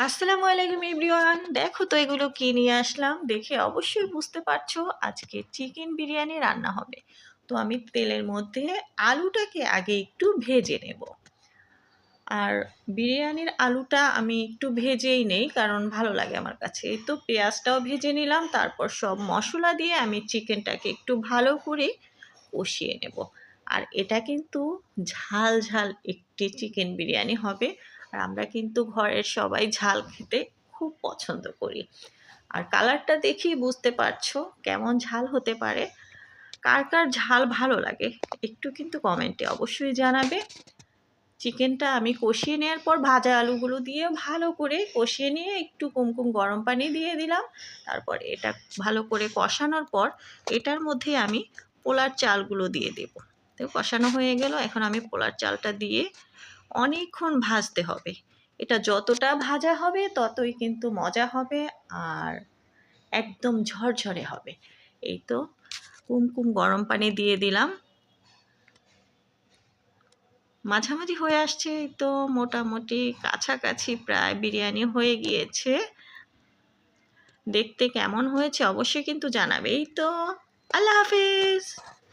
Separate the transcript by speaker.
Speaker 1: আসসালামু আলাইকুম এভরিওয়ান। দেখো তো এগুলো কি নিয়ে আসলাম। দেখে অবশ্যই বুঝতে পারছো আজকে চিকেন বিরিয়ানি রান্না হবে। তো আমি তেলের মধ্যে আলুটাকে আগে একটু ভেজে নেব। আর বিরিয়ানির আলুটা আমি একটু ভেজেই নেই, কারণ ভালো লাগে আমার কাছে। এই তো পেঁয়াজটাও ভেজে নিলাম, তারপর সব মশলা দিয়ে আমি চিকেনটাকে একটু ভালো করে কষিয়ে নেব। আর এটা কিন্তু ঝাল ঝাল একটি চিকেন বিরিয়ানি হবে। আর আমরা কিন্তু ঘরের সবাই ঝাল খেতে খুব পছন্দ করি। আর কালারটা দেখেই বুঝতে পারছো কেমন ঝাল হতে পারে। কার কার ঝাল ভালো লাগে একটু কিন্তু কমেন্টে অবশ্যই জানাবে। চিকেনটা আমি কষিয়ে নেওয়ার পর ভাজা আলুগুলো দিয়ে ভালো করে কষিয়ে নিয়ে একটু কুমকুম গরম পানি দিয়ে দিলাম। তারপর এটা ভালো করে কষানোর পর এটার মধ্যে আমি পোলার চালগুলো দিয়ে দেব। তো কষানো হয়ে গেল, এখন আমি পোলার চালটা দিয়ে অনেকক্ষণ ভাজতে হবে। এটা যতটা ভাজা হবে ততই কিন্তু মজা হবে আর একদম ঝরঝরে হবে। এই তো কুমকুম গরম পানি দিয়ে দিলাম। মাঝামাঝি হয়ে আসছে, তো মোটামুটি কাছাকাছি প্রায় বিরিয়ানি হয়ে গিয়েছে। দেখতে কেমন হয়েছে অবশ্যই কিন্তু জানাবে। এই তো, আল্লাহ হাফেজ।